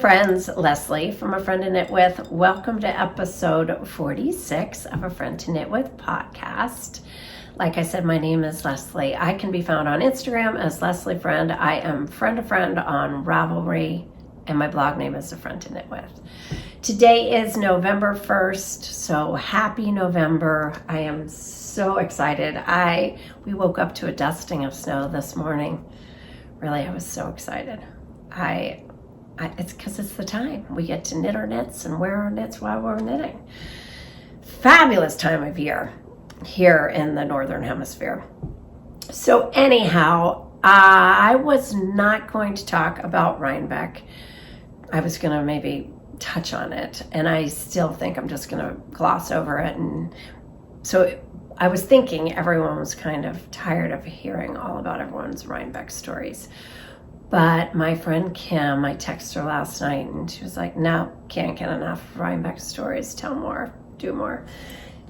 friends, Leslie from A Friend to Knit With. Welcome to episode 46 of A Friend to Knit With podcast. Like I said, my name is Leslie. I can be found on Instagram as Leslie Friend. I am friend to friend on Ravelry, and my blog name is A Friend to Knit With. Today is November 1st, so happy November. I am so excited. We woke up to a dusting of snow this morning. Really, I was so excited. It's because it's the time. We get to knit our knits and wear our knits while we're knitting. Fabulous time of year here in the Northern Hemisphere. So anyhow, I was not going to talk about Rhinebeck. I was going to maybe touch on it, and I still think I'm just going to gloss over it. And so I was thinking everyone was kind of tired of hearing all about everyone's Rhinebeck stories. But my friend Kim, I texted her last night and she was like, no, can't get enough Rhinebeck stories. Tell more, do more,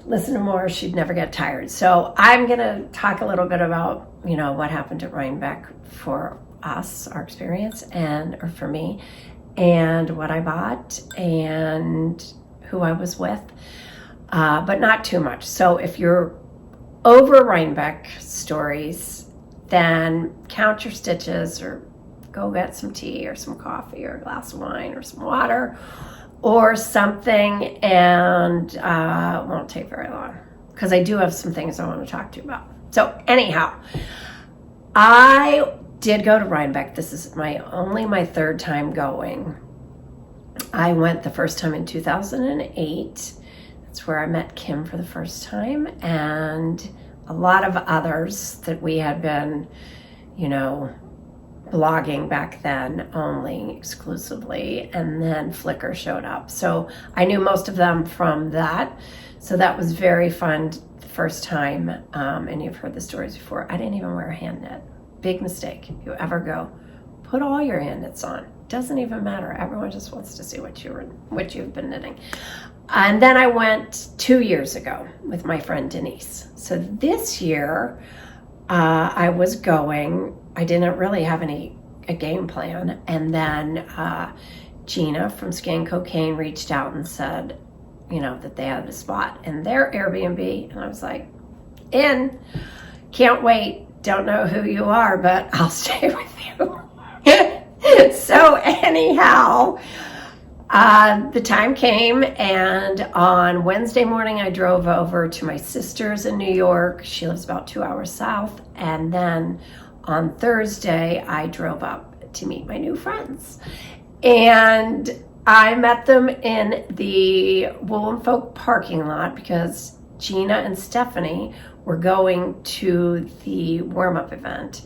listen to more. She'd never get tired. So I'm going to talk a little bit about, what happened at Rhinebeck for us, our experience, or for me, and what I bought and who I was with, but not too much. So if you're over Rhinebeck stories, then count your stitches or go get some tea or some coffee or a glass of wine or some water or something, and it won't take very long because I do have some things I want to talk to you about. So anyhow, I did go to Rhinebeck. This is my third time going. I went the first time in 2008. That's where I met Kim for the first time, and a lot of others that we had been, blogging back then only exclusively, and then Flickr showed up. So I knew most of them from that. So that was very fun the first time. And you've heard the stories before. I didn't even wear a hand knit. Big mistake. You ever go, put all your hand knits on. Doesn't even matter. Everyone just wants to see what you've been knitting. And then I went 2 years ago with my friend Denise. So this year I was going. I didn't really have a game plan. And then Gina from SkeinCocaine reached out and said, that they had a spot in their Airbnb. And I was like, can't wait. Don't know who you are, but I'll stay with you. So anyhow, the time came, and on Wednesday morning I drove over to my sister's in New York. She lives about 2 hours south. And then on Thursday I drove up to meet my new friends. And I met them in the WoolnFolk parking lot because Gina and Stephanie were going to the warm-up event,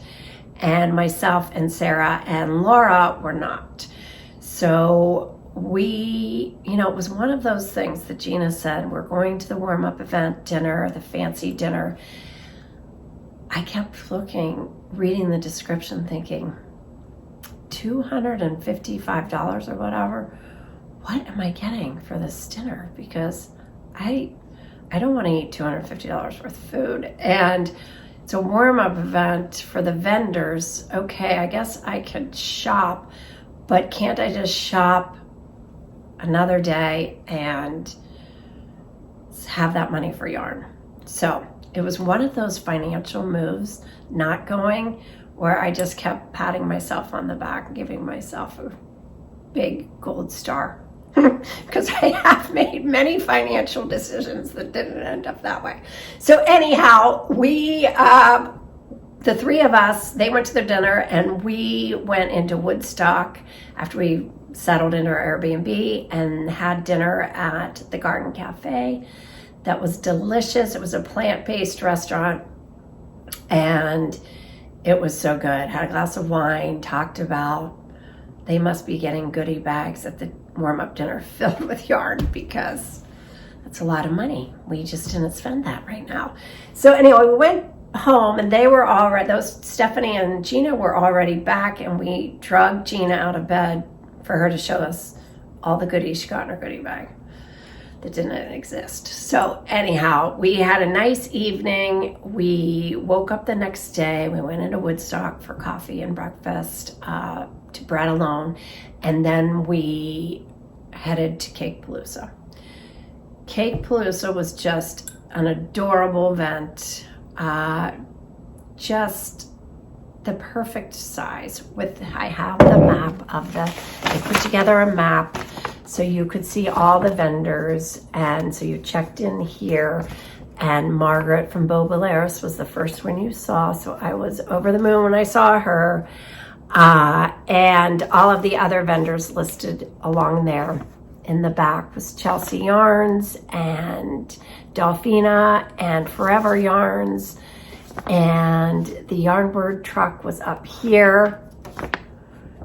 and myself and Sarah and Laura were not. So it was one of those things that Gina said, we're going to the warm-up event dinner, the fancy dinner. I kept reading the description thinking, $255 or whatever. What am I getting for this dinner? Because I don't want to eat $250 worth of food. And it's a warm-up event for the vendors. Okay, I guess I could shop, but can't I just shop another day and have that money for yarn? So it was one of those financial moves, not going, where I just kept patting myself on the back, giving myself a big gold star. Because I have made many financial decisions that didn't end up that way. So anyhow, the three of us, they went to their dinner, and we went into Woodstock after we settled into our Airbnb and had dinner at the Garden Cafe. That was delicious. It was a plant-based restaurant, and it was so good. Had a glass of wine, talked about they must be getting goodie bags at the warm-up dinner filled with yarn, because that's a lot of money. We just didn't spend that right now. So anyway, we went home, and Stephanie and Gina were already back, and we drugged Gina out of bed for her to show us all the goodies she got in her goodie bag. that didn't exist. So anyhow, we had a nice evening. We woke up the next day. We went into Woodstock for coffee and breakfast to Bread Alone. And then we headed to CakePalooza. CakePalooza was just an adorable event. Just the perfect size. I have the map of they put together a map so you could see all the vendors, and so you checked in here, and Margaret from Boboleros was the first one you saw, so I was over the moon when I saw her, and all of the other vendors listed along there. In the back was Chelsea Yarns and Delphina and Forever Yarns, and the Yarnbird truck was up here,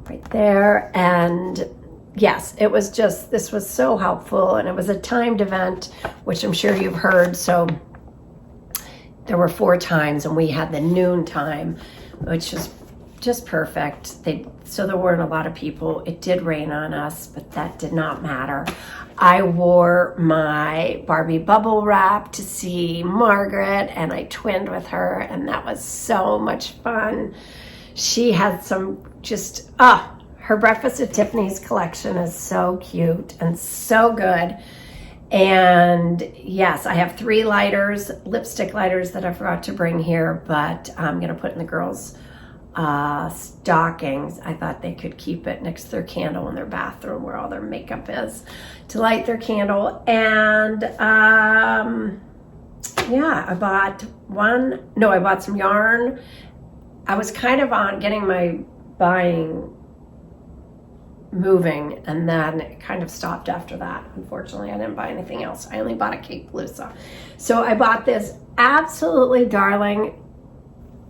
right there, and yes, it was just, this was so helpful, and it was a timed event, which I'm sure you've heard. So there were 4 times, and we had the noon time, which was just perfect. So there weren't a lot of people. It did rain on us, but that did not matter. I wore my Barbie bubble wrap to see Margaret, and I twinned with her, and that was so much fun. She had some just, her Breakfast at Tiffany's collection is so cute and so good. And yes, I have 3 lighters, lipstick lighters that I forgot to bring here, but I'm gonna put in the girls' stockings. I thought they could keep it next to their candle in their bathroom where all their makeup is to light their candle. And yeah, I bought some yarn. I was kind of on getting my buying moving, and then it kind of stopped after that. Unfortunately, I didn't buy anything else. I only bought a CakePalooza. So I bought this absolutely darling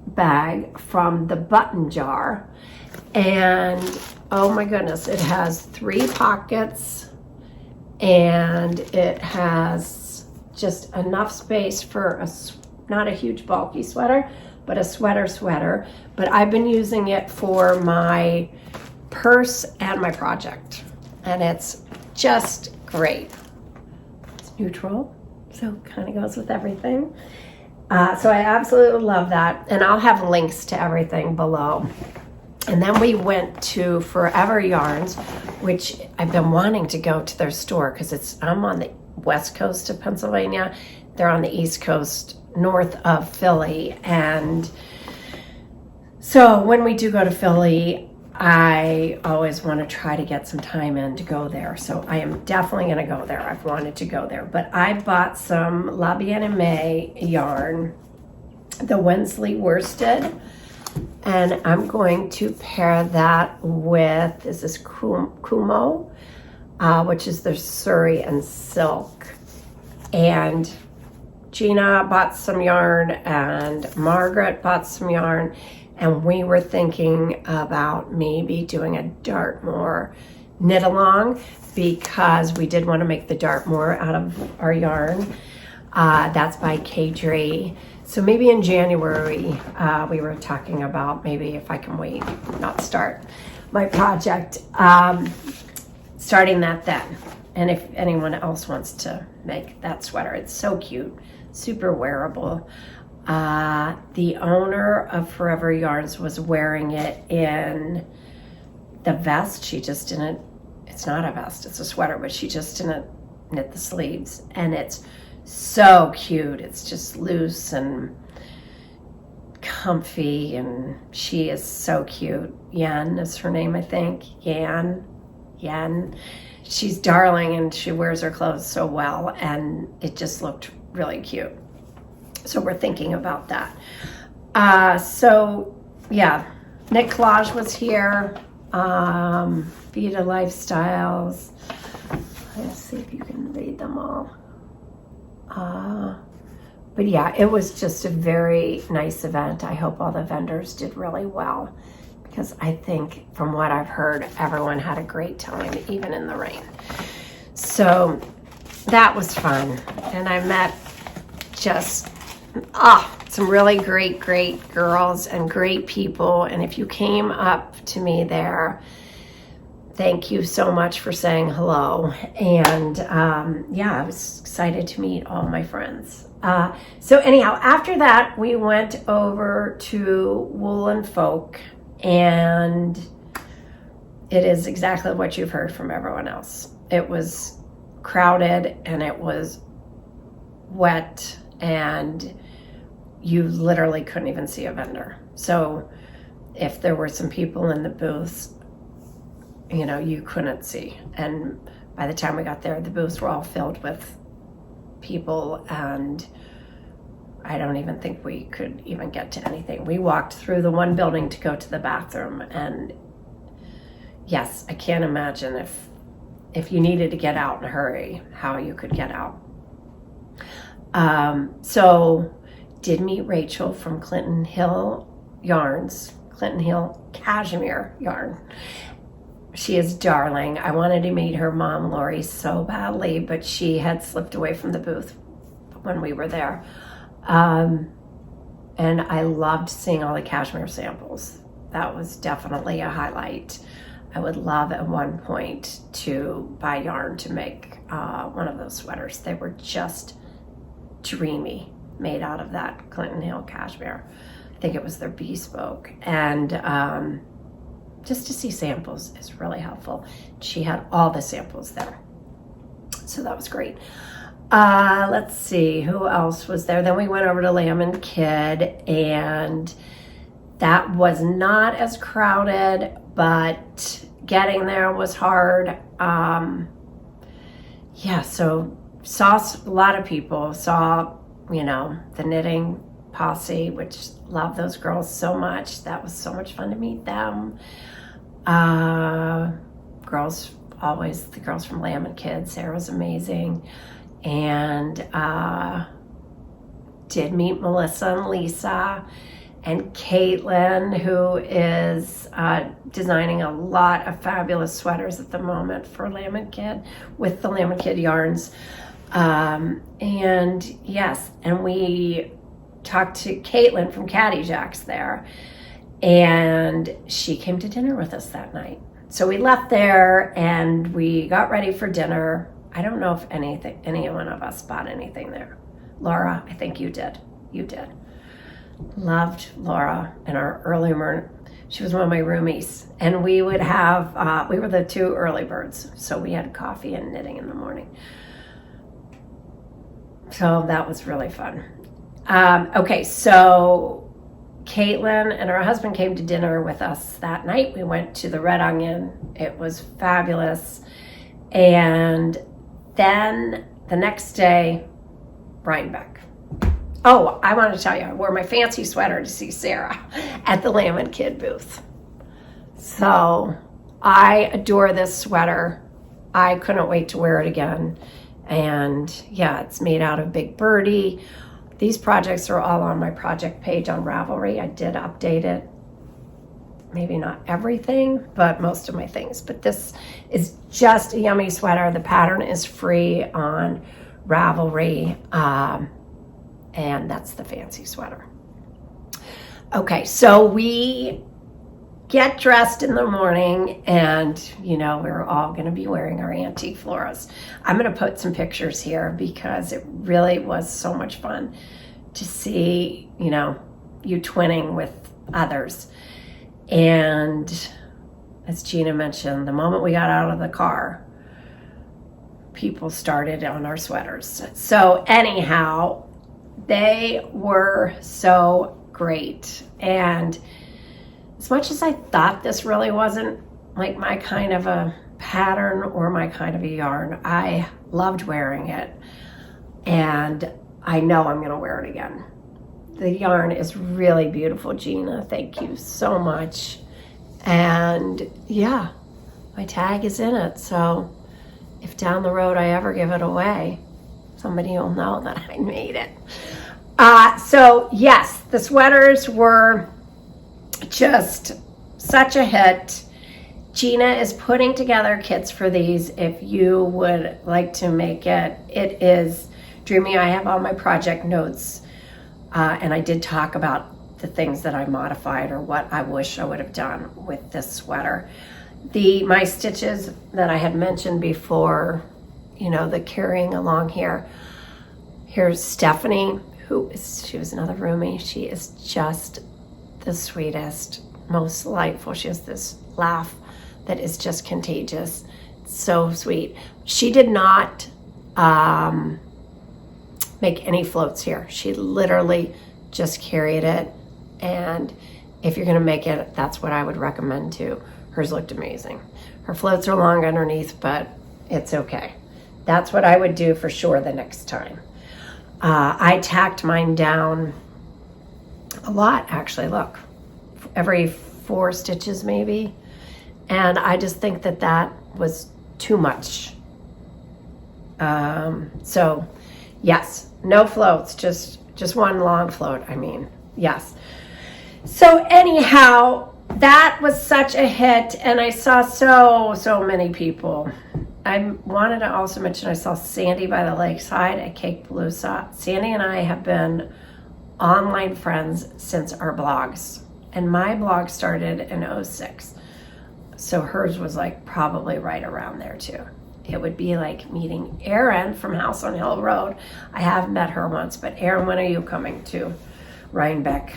bag from the Buttonjar, and oh my goodness, it has 3 pockets, and it has just enough space for not a huge bulky sweater, but a sweater. But I've been using it for my purse and my project, and it's just great. It's neutral, so it kind of goes with everything. So I absolutely love that, and I'll have links to everything below. And then we went to Forever Yarns, which I've been wanting to go to their store because I'm on the west coast of Pennsylvania. They're on the east coast, north of Philly. And so when we do go to Philly, I always want to try to get some time in to go there. So I am definitely going to go there. I've wanted to go there. But I bought some La Bien-Aimée yarn, the Wensley worsted. And I'm going to pair that with, this is Kumo, which is their Surrey and silk. And Gina bought some yarn, and Margaret bought some yarn. And we were thinking about maybe doing a Dartmoor knit along, because we did want to make the Dartmoor out of our yarn. That's by K-Dre. So maybe in January, we were talking about maybe if I can wait, not start my project, starting that then. And if anyone else wants to make that sweater, it's so cute, super wearable. The owner of Forever Yarns was wearing it in the vest. She just didn't, it's not a vest, it's a sweater, but she just didn't knit the sleeves. And it's so cute. It's just loose and comfy, and she is so cute. Yen is her name, I think. Yen. She's darling, and she wears her clothes so well, and it just looked really cute. So we're thinking about that. So yeah, Knit Collage was here. Vita Lifestyles. Let's see if you can read them all. But yeah, it was just a very nice event. I hope all the vendors did really well, because I think from what I've heard, everyone had a great time, even in the rain. So that was fun. And I met just some really great girls and great people. And if you came up to me there, thank you so much for saying hello. And yeah, I was excited to meet all my friends. So anyhow, after that, we went over to WoolnFolk, and it is exactly what you've heard from everyone else. It was crowded and it was wet, and you literally couldn't even see a vendor. So if there were some people in the booths, you know, you couldn't see. And by the time we got there, the booths were all filled with people, and I don't even think we could even get to anything. We walked through the one building to go to the bathroom, and yes, I can't imagine if you needed to get out in a hurry, how you could get out. So did meet Rachel from Quintanilla Yarns, Quintanilla Cashmere Yarn. She is darling. I wanted to meet her mom, Lori, so badly, but she had slipped away from the booth when we were there. And I loved seeing all the cashmere samples. That was definitely a highlight. I would love at one point to buy yarn to make one of those sweaters. They were just dreamy, made out of that Quintanilla cashmere. I think it was their bespoke. And just to see samples is really helpful. She had all the samples there, so that was great. Let's see, who else was there? Then we went over to Lamb & Kid, and that was not as crowded, but getting there was hard. Yeah, so saw a lot of people, saw, you know, the knitting posse, which love those girls so much. That was so much fun to meet them. Girls, always the girls from Lamb & Kid. Sarah was amazing. And did meet Melissa and Lisa and Caitlin, who is designing a lot of fabulous sweaters at the moment for Lamb & Kid with the Lamb & Kid yarns. And yes, and we talked to Caitlin from Caddy Jacks there, and she came to dinner with us that night. So we left there and we got ready for dinner. I don't know if any one of us bought anything there. Laura, I think you did. You did. Loved Laura in our early morning. She was one of my roomies, and we would have, we were the two early birds, so we had coffee and knitting in the morning. So that was really fun. Okay, so Caitlin and her husband came to dinner with us that night. We went to the Red Onion. It was fabulous. And then the next day, RHINEBECK. Oh, I want to tell you, I wore my fancy sweater to see Sarah at the Lamb & Kid booth. So I adore this sweater. I couldn't wait to wear it again. And yeah, it's made out of Big Birdie. These projects are all on my project page on Ravelry. I did update it. Maybe not everything, but most of my things. But this is just a yummy sweater. The pattern is free on Ravelry. And that's the fancy sweater. Okay, so we get dressed in the morning, and you know, we're all going to be wearing our antique floras. I'm going to put some pictures here because it really was so much fun to see, you know, you twinning with others. And as Gina mentioned, the moment we got out of the car, people started on our sweaters. So anyhow, they were so great. And as much as I thought this really wasn't like my kind of a pattern or my kind of a yarn, I loved wearing it. And I know I'm going to wear it again. The yarn is really beautiful, Gina. Thank you so much. And yeah, my tag is in it. So if down the road I ever give it away, somebody will know that I made it. So yes, the sweaters were just such a hit. Gina is putting together kits for these. If you would like to make it, it is dreamy. I have all my project notes, and I did talk about the things that I modified or what I wish I would have done with this sweater. my stitches that I had mentioned before, you know, the carrying along here. Here's Stephanie, she was another roomie. She is just the sweetest, most delightful. She has this laugh that is just contagious. So sweet. She did not make any floats here. She literally just carried it. And if you're going to make it, that's what I would recommend too. Hers looked amazing. Her floats are long underneath, but it's okay. That's what I would do for sure the next time. I tacked mine down a lot, actually. Look, every 4 stitches maybe. And I just think that that was too much. So yes, no floats, just one long float. I mean, yes. So anyhow, that was such a hit, and I saw so many people. I wanted to also mention I saw Sandy by the lakeside at CakePalooza. Sandy and I have been online friends since our blogs, and my blog started in 2006. So hers was like probably right around there too. It would be like meeting Erin from House on Hill Road. I have met her once, but Erin, when are you coming to RHINEBECK?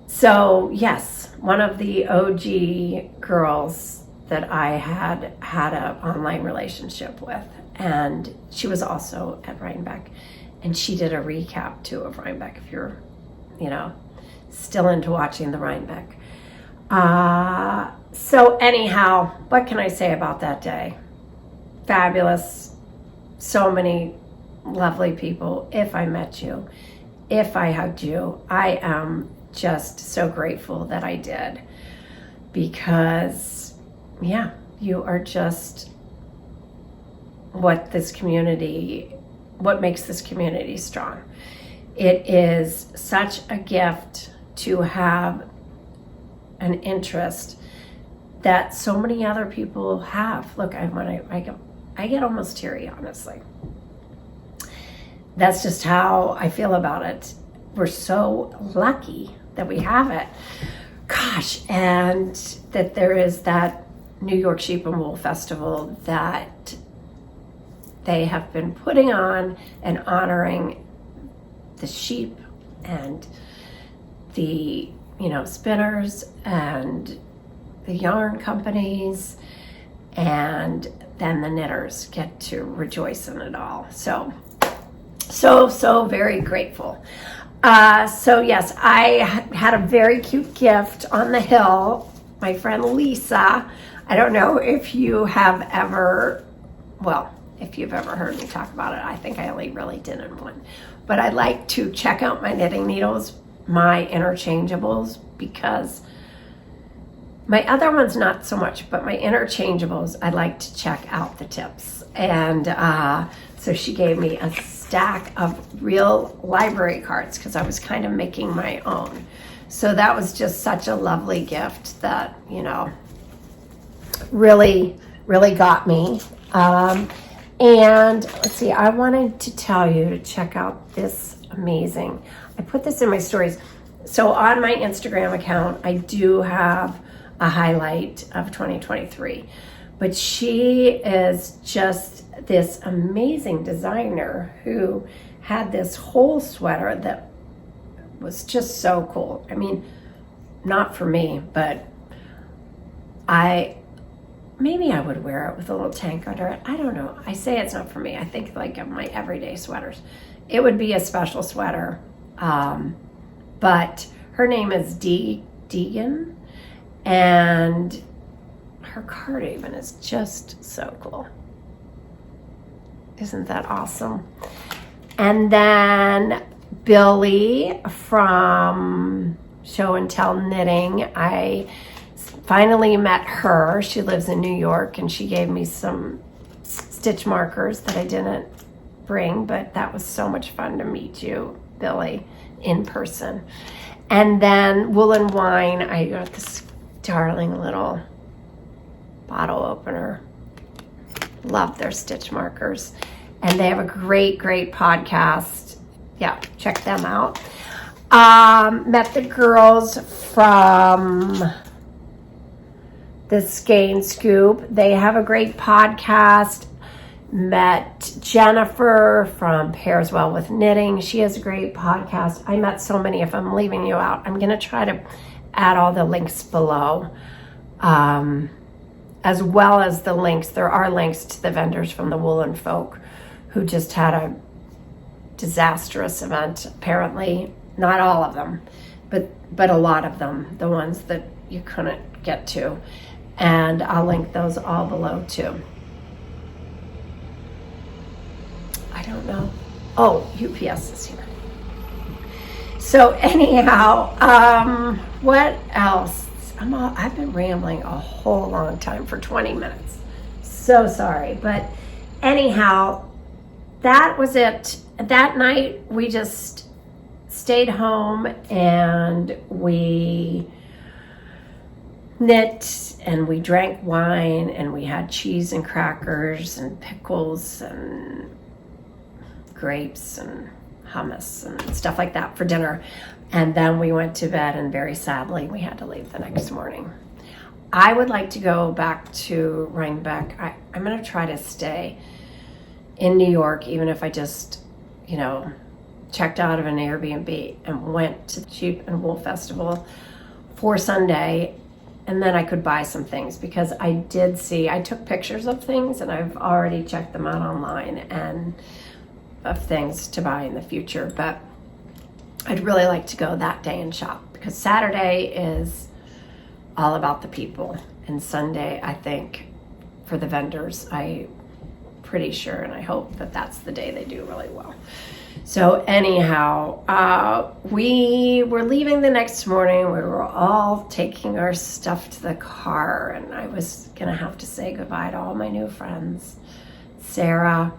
So yes, one of the OG girls that I had an online relationship with, and she was also at RHINEBECK, and she did a recap too of RHINEBECK if you're, you know, still into watching the RHINEBECK. So anyhow, what can I say about that day? Fabulous. So many lovely people. If I met you, if I hugged you, I am just so grateful that I did, because yeah, you are just what makes this community strong. It is such a gift to have an interest that so many other people have. Look, I get almost teary, honestly. That's just how I feel about it. We're so lucky that we have it. Gosh, and that there is that New York Sheep and Wool Festival that they have been putting on and honoring the sheep and the, you know, spinners and the yarn companies, and then the knitters get to rejoice in it all. So very grateful. So yes, I had a very cute gift on the hill. My friend Lisa, I don't know if you have ever, well, if you've ever heard me talk about it, I think I only really did in one. But I like to check out my knitting needles, my interchangeables, because my other ones not so much, but my interchangeables, I like to check out the tips. And so she gave me a stack of real library cards because I was kind of making my own. So that was just such a lovely gift that, you know, really got me. And let's see, I wanted to tell you to check out this amazing, I put this in my stories. So on my Instagram account, I do have a highlight of 2023, but she is just this amazing designer who had this whole sweater that was just so cool. I mean, not for me, but maybe I would wear it with a little tank under it. I don't know. I say it's not for me. I think like of my everyday sweaters. It would be a special sweater. But her name is Deegan, and her cardigan is just so cool. Isn't that awesome? And then Billy from Show and Tell Knitting, I finally met her. She lives in New York, and she gave me some stitch markers that I didn't bring, but that was so much fun to meet you, Billy, in person. And then Wool and Wine, I got this darling little bottle opener. Love their stitch markers. And they have a great podcast. Yeah, check them out. Met the girls from the Skein Scoop. They have a great podcast. Met Jennifer from Pairs Well with Knitting. She has a great podcast. I met so many. If I'm leaving you out, I'm going to try to add all the links below, as well as the links. There are links to the vendors from the WoolnFolk who just had a disastrous event, apparently. Not all of them, but a lot of them, the ones that you couldn't get to. And I'll link those all below too. I don't know. Oh, UPS is here. So anyhow, what else? I've been rambling a whole long time for 20 minutes. So sorry. But anyhow, that was it. That night, we just stayed home and we knit and we drank wine and we had cheese and crackers and pickles and grapes and hummus and stuff like that for dinner. And then we went to bed, and very sadly, we had to leave the next morning. I would like to go back to RHINEBECK. I'm going to try to stay in New York, even if I just, checked out of an Airbnb and went to the Sheep and Wool Festival for Sunday, and then I could buy some things, because I took pictures of things and I've already checked them out online and of things to buy in the future. But I'd really like to go that day and shop, because Saturday is all about the people, and Sunday, I think, for the vendors, I'm pretty sure, and I hope that that's the day they do really well. So anyhow, we were leaving the next morning. We were all taking our stuff to the car, and I was gonna have to say goodbye to all my new friends. Sarah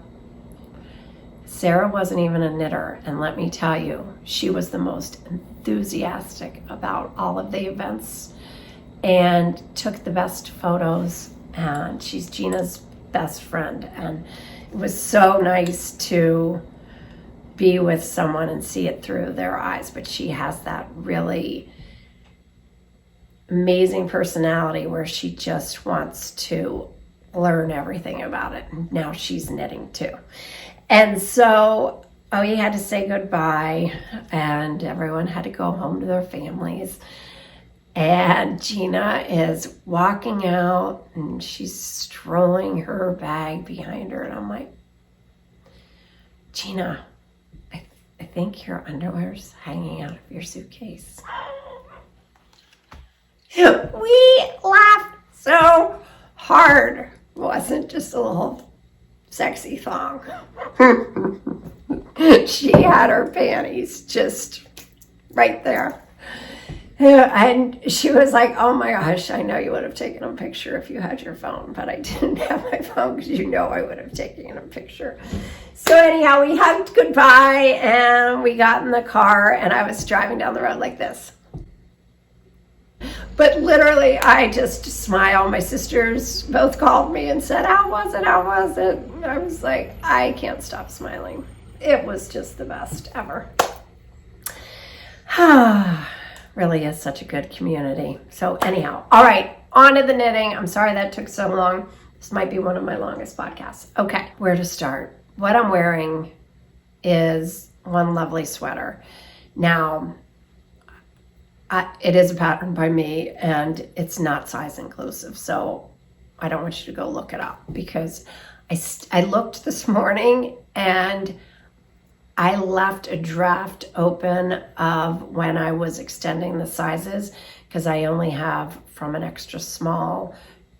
wasn't even a knitter, and let me tell you, she was the most enthusiastic about all of the events and took the best photos, and she's Gina's best friend, and it was so nice to be with someone and see it through their eyes. But she has that really amazing personality where she just wants to learn everything about it. And now she's knitting too. And so we had to say goodbye, and everyone had to go home to their families. And Gina is walking out, and she's strolling her bag behind her. And I'm like, Gina, I think your underwear's hanging out of your suitcase. We laughed so hard. It wasn't just a little sexy thong. She had her panties just right there. And she was like, oh my gosh, I know you would have taken a picture if you had your phone, but I didn't have my phone, because I would have taken a picture. So anyhow, we hugged goodbye, and we got in the car, and I was driving down the road like this. But literally, I just smiled. My sisters both called me and said, how was it? How was it? And I was like, I can't stop smiling. It was just the best ever. Really is such a good community. So anyhow, all right, on to the knitting. I'm sorry that took so long. This might be one of my longest podcasts. Okay, where to start? What I'm wearing is one lovely sweater. Now, it is a pattern by me, and it's not size inclusive, so I don't want you to go look it up, because I looked this morning and I left a draft open of when I was extending the sizes, because I only have from an extra small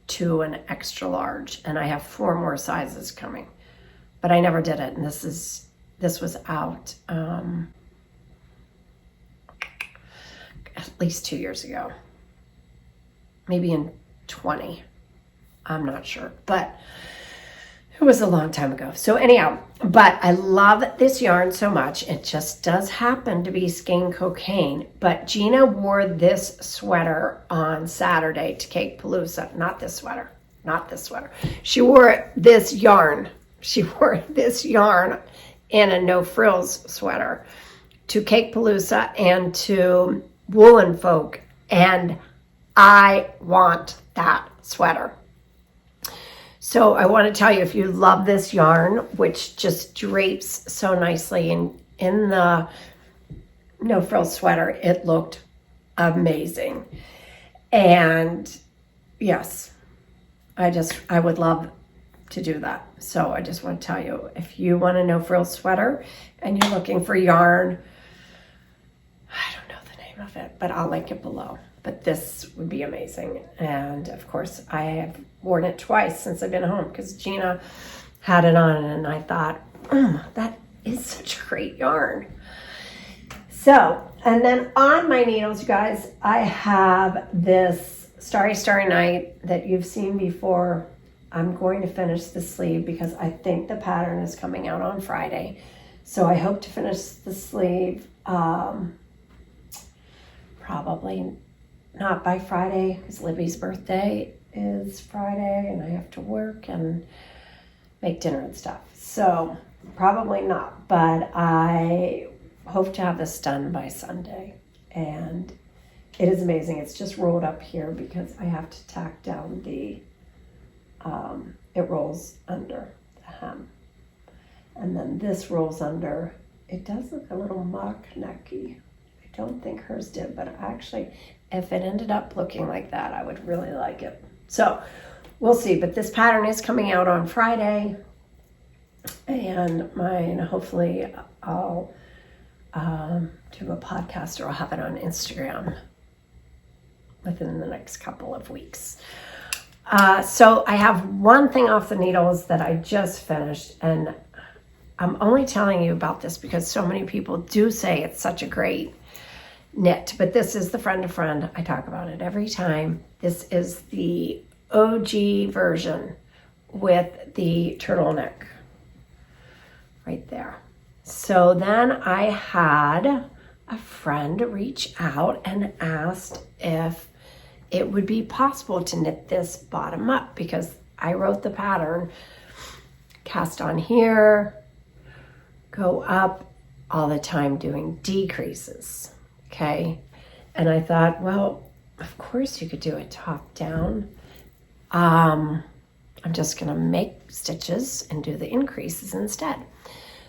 to an extra large, and I have 4 more sizes coming, but I never did it. And this was out at least 2 years ago, maybe in 20. I'm not sure, but it was a long time ago. So anyhow, but I love this yarn so much. It just does happen to be SkeinCocaine, but Gina wore this sweater on Saturday to CakePalooza. Not this sweater. She wore this yarn. She wore this yarn in a no frills sweater to CakePalooza and to WoolnFolk, and I want that sweater. So I want to tell you, if you love this yarn, which just drapes so nicely in the no frills sweater, it looked amazing. And yes, I would love to do that. So I just want to tell you, if you want a no frills sweater and you're looking for yarn, I don't know the name of it, but I'll link it below. But this would be amazing. And of course, I have worn it twice since I've been home because Gina had it on and I thought, that is such great yarn. So, and then on my needles, you guys, I have this Starry Starry Night that you've seen before. I'm going to finish the sleeve because I think the pattern is coming out on Friday. So I hope to finish the sleeve probably not by Friday because Libby's birthday is Friday and I have to work and make dinner and stuff. So probably not, but I hope to have this done by Sunday. And it is amazing. It's just rolled up here because I have to tack down the, it rolls under the hem. And then this rolls under. It does look a little mock necky. I don't think hers did, but actually, if it ended up looking like that, I would really like it. So we'll see, but this pattern is coming out on Friday. And mine, hopefully I'll do a podcast or I'll have it on Instagram within the next couple of weeks. So I have one thing off the needles that I just finished, and I'm only telling you about this because so many people do say it's such a great knit, but this is the Friend to Friend. I talk about it every time. This is the OG version with the turtleneck right there. So then I had a friend reach out and asked if it would be possible to knit this bottom up because I wrote the pattern, cast on here, go up all the time doing decreases, okay? And I thought, well, of course you could do it top down. I'm just gonna make stitches and do the increases instead.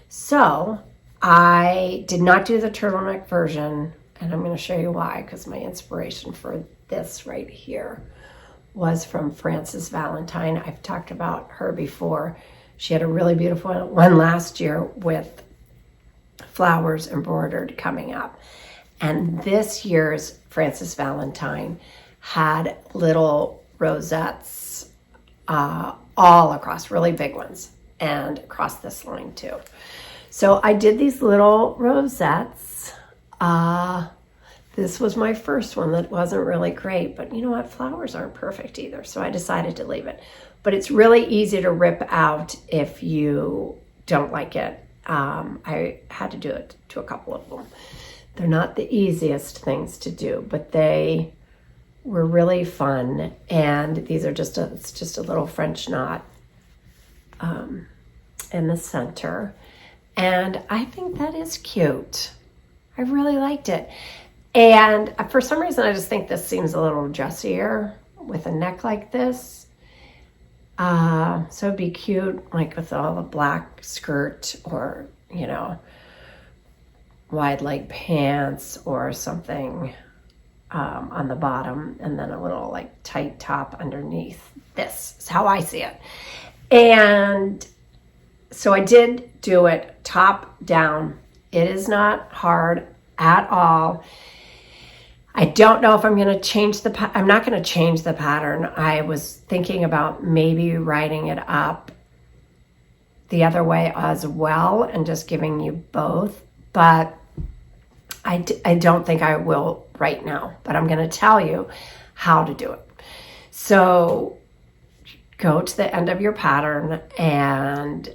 So I did not do the turtleneck version, and I'm gonna show you why, because my inspiration for this right here was from Frances Valentine. I've talked about her before. She had a really beautiful one last year with flowers embroidered coming up. And this year's Frances Valentine had little rosettes all across, really big ones, and across this line too. So I did these little rosettes. This was my first one that wasn't really great, but you know what? Flowers aren't perfect either, so I decided to leave it. But it's really easy to rip out if you don't like it. I had to do it to a couple of them. They're not the easiest things to do, but they were really fun. And these are it's just a little French knot in the center. And I think that is cute. I really liked it. And for some reason, I just think this seems a little dressier with a neck like this. So it'd be cute, like with all the black skirt or, you know, wide leg pants or something on the bottom, and then a little like tight top underneath. This is how I see it. And so I did do it top down. It is not hard at all. I don't know if I'm going to change I'm not going to change the pattern. I was thinking about maybe writing it up the other way as well and just giving you both, but I don't think I will right now, but I'm going to tell you how to do it. So go to the end of your pattern and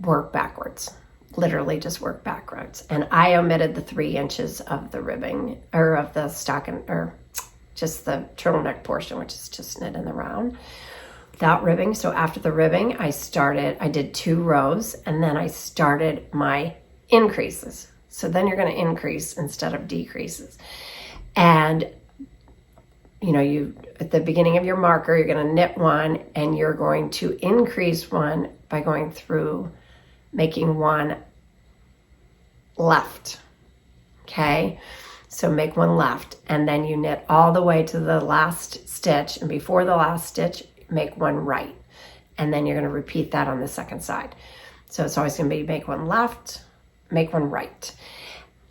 work backwards. Literally just work backwards. And I omitted the 3 inches of the ribbing, or of the stocking, or just the turtleneck portion, which is just knit in the round without ribbing. So after the ribbing, I did 2 rows, and then I started my increases. So then you're going to increase instead of decreases. And you at the beginning of your marker, you're going to knit one, and you're going to increase one by going through, making one left. Okay, so make one left, and then you knit all the way to the last stitch, and before the last stitch, make one right, and then you're going to repeat that on the second side. So it's always going to be make one left, make one right,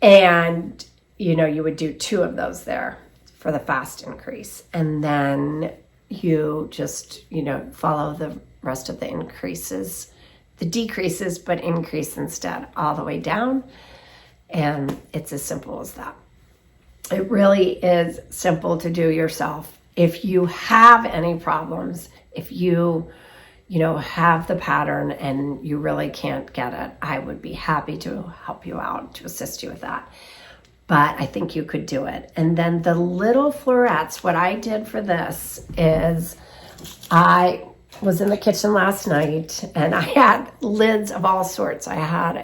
and you would do 2 of those there for the fast increase, and then you just follow the rest of the increases, the decreases, but increase instead all the way down. And it's as simple as that. It really is simple to do yourself. If you have any problems, if you have the pattern and you really can't get it, I would be happy to help you out, to assist you with that. But I think you could do it. And then the little florets, what I did for this is I was in the kitchen last night and I had lids of all sorts. I had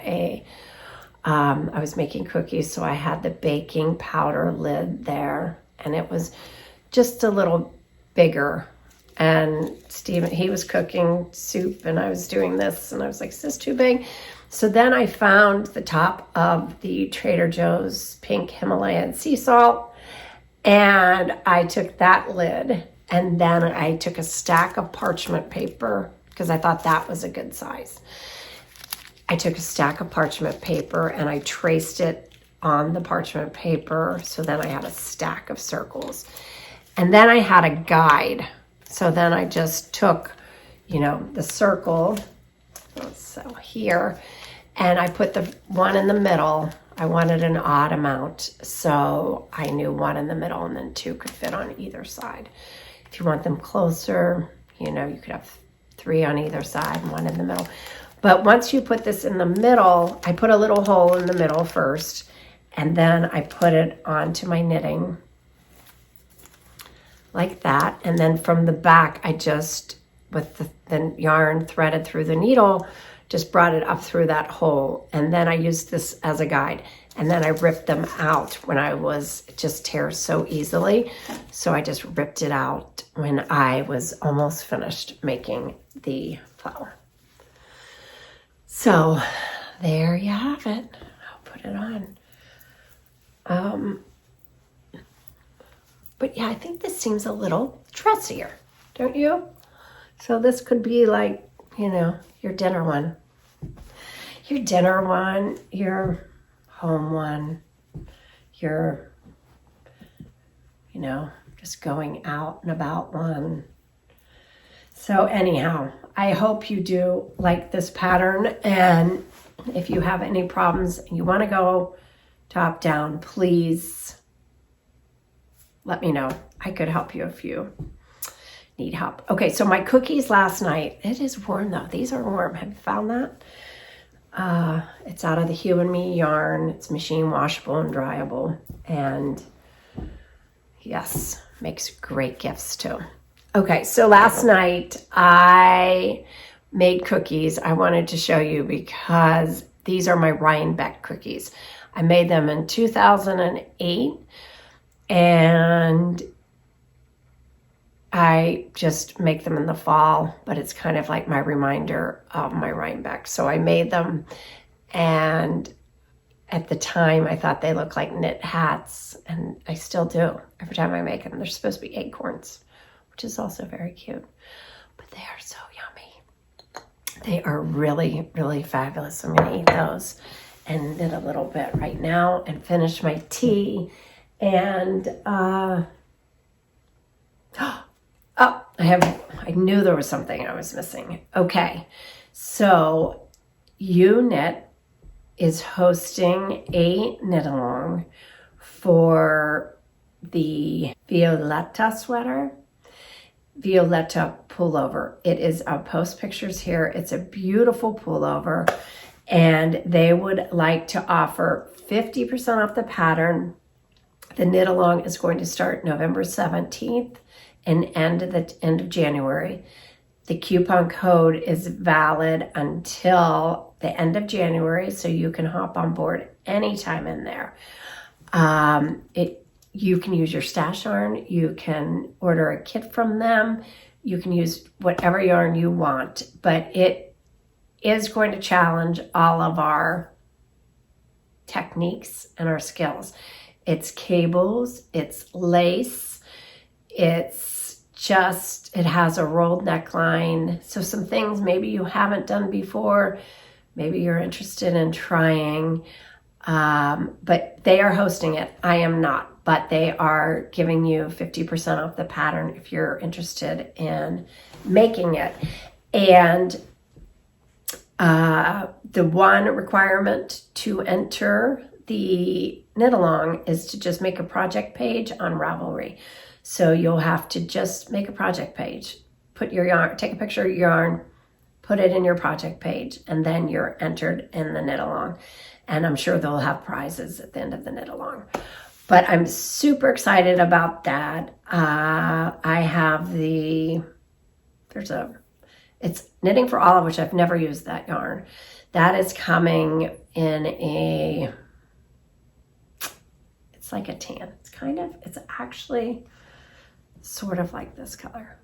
I was making cookies, so I had the baking powder lid there, and it was just a little bigger. And Stephen, he was cooking soup, and I was doing this, and I was like, is this too big? So then I found the top of the Trader Joe's pink Himalayan sea salt, and I took that lid, and then I took a stack of parchment paper, because I thought that was a good size. I took a stack of parchment paper and I traced it on the parchment paper. So then I had a stack of circles. And then I had a guide. So then I just took, the circle, so here, and I put the one in the middle. I wanted an odd amount. So I knew 1 in the middle and then 2 could fit on either side. If you want them closer, you could have 3 on either side and 1 in the middle. But once you put this in the middle, I put a little hole in the middle first, and then I put it onto my knitting like that. And then from the back, I just, with the yarn threaded through the needle, just brought it up through that hole. And then I used this as a guide. And then I ripped them out when it just tears so easily. So I just ripped it out when I was almost finished making the flower. So there you have it. I'll put it on. But yeah, I think this seems a little dressier, don't you? So this could be like, your dinner one. Your dinner one, your home one, your, just going out and about one. So anyhow, I hope you do like this pattern, and if you have any problems and you want to go top down, please let me know. I could help you if you need help. Okay, so my cookies last night, it is warm though. These are warm. Have you found that? It's out of the Hue and Me yarn. It's machine washable and dryable, and yes, makes great gifts too. Okay, so last night I made cookies. I wanted to show you because these are my RHINEBECK cookies. I made them in 2008, and I just make them in the fall, but it's kind of like my reminder of my RHINEBECK. So I made them, and at the time I thought they looked like knit hats, and I still do. Every time I make them, they're supposed to be acorns, which is also very cute, but they are so yummy. They are really, really fabulous. I'm gonna eat those and knit a little bit right now and finish my tea. And, oh, I knew there was something I was missing. Okay, so Ewe Knit is hosting a knit along for the Violeta sweater. Violeta pullover. It is, I'll post pictures here. It's a beautiful pullover, and they would like to offer 50% off the pattern. The knit along is going to start November 17th and end of January. The coupon code is valid until the end of January, so you can hop on board anytime in there. you can use your stash yarn. You can order a kit from them. You can use whatever yarn you want, but it is going to challenge all of our techniques and our skills. It's cables, it's lace, it's just, it has a rolled neckline. So some things maybe you haven't done before, maybe you're interested in trying, but they are hosting it. I am not, but they are giving you 50% off the pattern if you're interested in making it. And the one requirement to enter the knit along is to just make a project page on Ravelry. So you'll have to just make a project page, put your yarn, take a picture of your yarn, put it in your project page, and then you're entered in the knit along. And I'm sure they'll have prizes at the end of the knit along. But I'm super excited about that. I have it's Knitting for Olive, which I've never used that yarn. That is coming in it's like a tan. It's actually sort of like this color.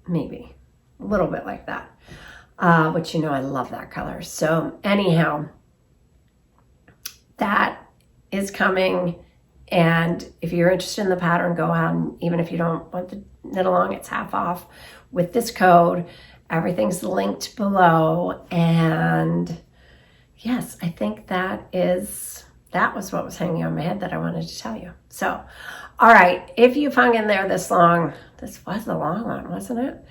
Maybe a little bit like that. But you know, I love that color. So anyhow, that is coming. And if you're interested in the pattern, go out, and even if you don't want the knit along, it's half off with this code. Everything's linked below. And yes, I think that was what was hanging on my head that I wanted to tell you. So, all right, if you hung in there this long, this was a long one, wasn't it?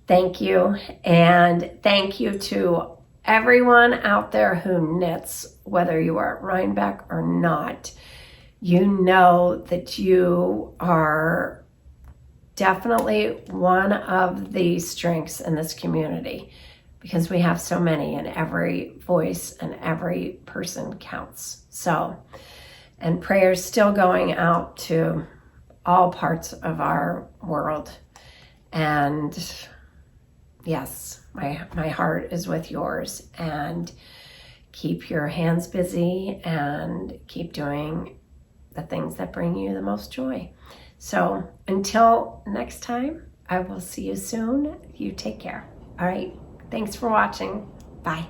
Thank you. And thank you to everyone out there who knits, whether you are at RHINEBECK or not. You know that you are definitely one of the strengths in this community, because we have so many, and every voice and every person counts. So, and prayers still going out to all parts of our world. And yes, my heart is with yours, and keep your hands busy and keep doing the things that bring you the most joy. So until next time, I will see you soon. You take care. All right. Thanks for watching. Bye.